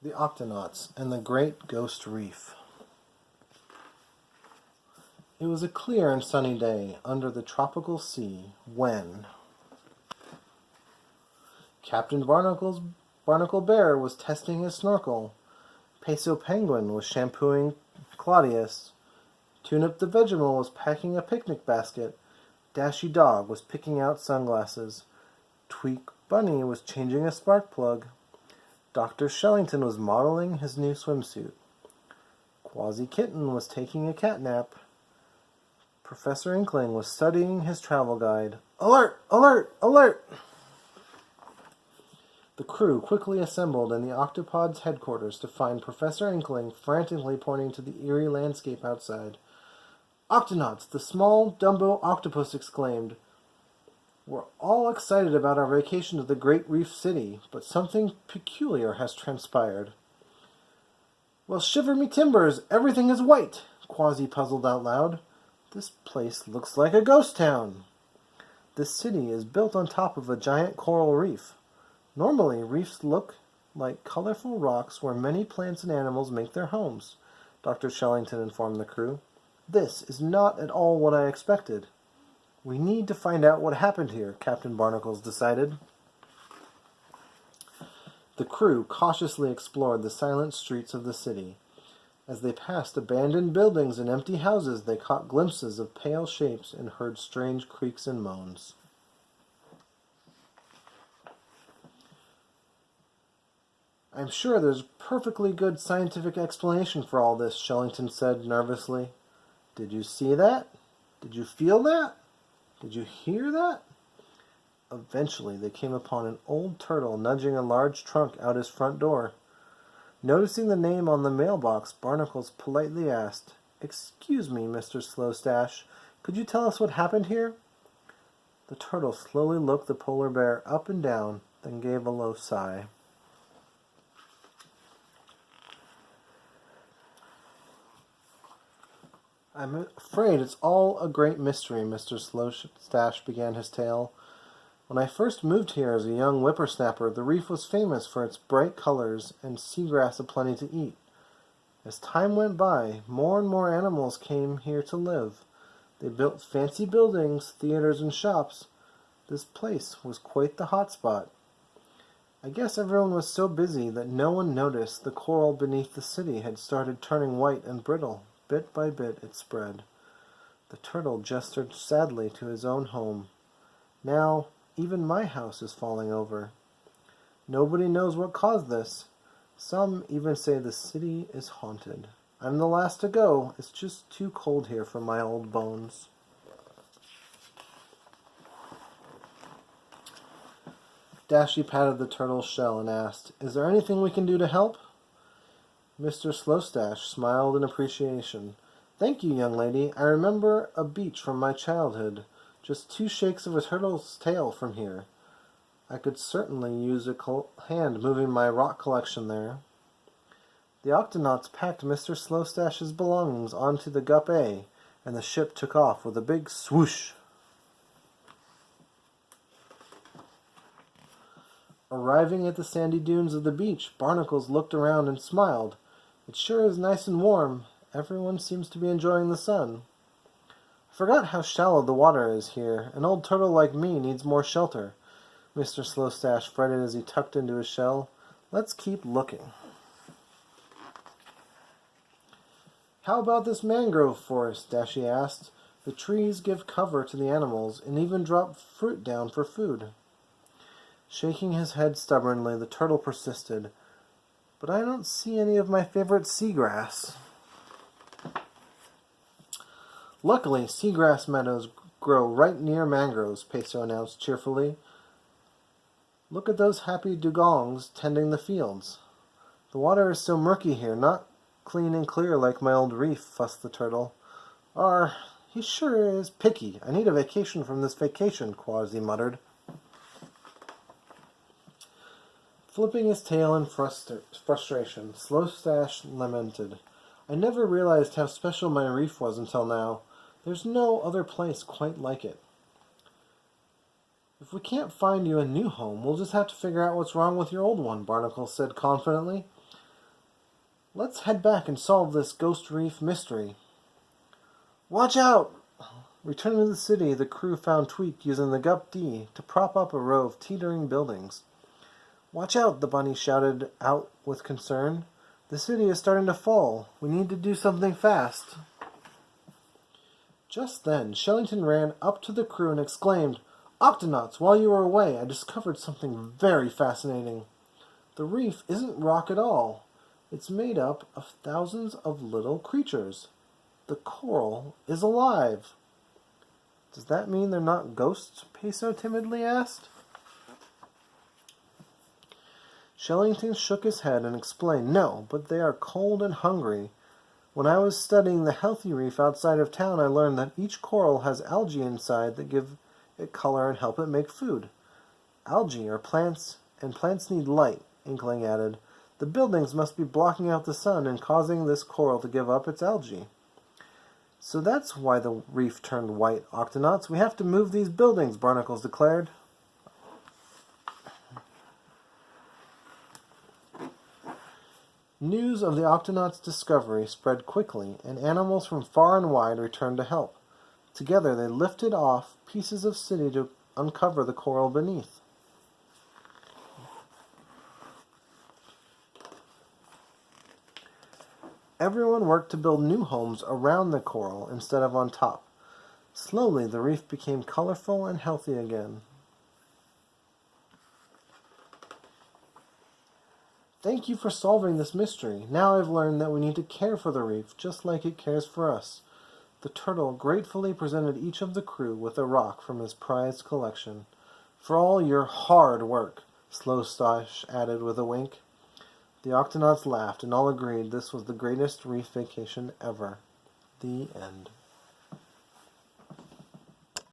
The Octonauts and the Great Ghost Reef. It was a clear and sunny day under the tropical sea when Captain Barnacle Bear was testing his snorkel, Peso Penguin was shampooing Claudius, Tunip the Vegemal was packing a picnic basket, Dashy Dog was picking out sunglasses, Tweak Bunny was changing a spark plug, Dr. Shellington was modeling his new swimsuit, Quasi Kitten was taking a cat nap, Professor Inkling was studying his travel guide. Alert! Alert! Alert! The crew quickly assembled in the Octopod's headquarters to find Professor Inkling frantically pointing to the eerie landscape outside. Octonauts, the small Dumbo octopus exclaimed. We're all excited about our vacation to the Great Reef City, but something peculiar has transpired. Well, shiver me timbers, everything is white, Quasi puzzled out loud. This place looks like a ghost town. This city is built on top of a giant coral reef. Normally, reefs look like colorful rocks where many plants and animals make their homes, Dr. Shellington informed the crew. This is not at all what I expected. We need to find out what happened here, Captain Barnacles decided. The crew cautiously explored the silent streets of the city. As they passed abandoned buildings and empty houses, they caught glimpses of pale shapes and heard strange creaks and moans. I'm sure there's a perfectly good scientific explanation for all this, Shellington said nervously. Did you see that? Did you feel that? Did you hear that? Eventually, they came upon an old turtle nudging a large trunk out his front door. Noticing the name on the mailbox, Barnacles politely asked, Excuse me, Mr. Stache, could you tell us what happened here? The turtle slowly looked the polar bear up and down, then gave a low sigh. I'm afraid it's all a great mystery, Mr. Stache began his tale. When I first moved here as a young whippersnapper, the reef was famous for its bright colors and seagrass aplenty to eat. As time went by, more and more animals came here to live. They built fancy buildings, theaters, and shops. This place was quite the hot spot. I guess everyone was so busy that no one noticed the coral beneath the city had started turning white and brittle. Bit by bit it spread. The turtle gestured sadly to his own home. Now, even my house is falling over. Nobody knows what caused this. Some even say the city is haunted. I'm the last to go. It's just too cold here for my old bones. Dashy patted the turtle's shell and asked, Is there anything we can do to help? Mr. Stache smiled in appreciation. Thank you, young lady. I remember a beach from my childhood. Just 2 shakes of a turtle's tail from here. I could certainly use a hand moving my rock collection there. The Octonauts packed Mr. Stache's belongings onto the Gup A, and the ship took off with a big swoosh. Arriving at the sandy dunes of the beach, Barnacles looked around and smiled. It sure is nice and warm. Everyone seems to be enjoying the sun. I forgot how shallow the water is here. An old turtle like me needs more shelter. Mr. Stache fretted as he tucked into his shell. Let's keep looking. How about this mangrove forest? Dashy asked. The trees give cover to the animals and even drop fruit down for food. Shaking his head stubbornly, the turtle persisted. But I don't see any of my favorite seagrass. Luckily, seagrass meadows grow right near mangroves, Peso announced cheerfully. Look at those happy dugongs tending the fields. The water is so murky here, not clean and clear like my old reef, fussed the turtle. He sure is picky. I need a vacation from this vacation, Quasi muttered. Flipping his tail in frustration, Stache lamented. I never realized how special my reef was until now. There's no other place quite like it. If we can't find you a new home, we'll just have to figure out what's wrong with your old one, Barnacle said confidently. Let's head back and solve this Ghost Reef mystery. Watch out! Returning to the city, the crew found Tweak using the Gup-D to prop up a row of teetering buildings. Watch out, the bunny shouted out with concern. The city is starting to fall. We need to do something fast. Just then, Shellington ran up to the crew and exclaimed, Octonauts, while you were away, I discovered something very fascinating. The reef isn't rock at all. It's made up of thousands of little creatures. The coral is alive. Does that mean they're not ghosts? Peso timidly asked. Shellington shook his head and explained, No, but they are cold and hungry. When I was studying the healthy reef outside of town, I learned that each coral has algae inside that give it color and help it make food. Algae are plants, and plants need light, Inkling added. The buildings must be blocking out the sun and causing this coral to give up its algae. So that's why the reef turned white, Octonauts. We have to move these buildings, Barnacles declared. News of the Octonauts' discovery spread quickly, and animals from far and wide returned to help. Together they lifted off pieces of city to uncover the coral beneath. Everyone worked to build new homes around the coral instead of on top. Slowly, the reef became colorful and healthy again. Thank you for solving this mystery. Now I've learned that we need to care for the reef just like it cares for us. The turtle gratefully presented each of the crew with a rock from his prized collection. For all your hard work, Slow Stache added with a wink. The Octonauts laughed and all agreed this was the greatest reef vacation ever. The end.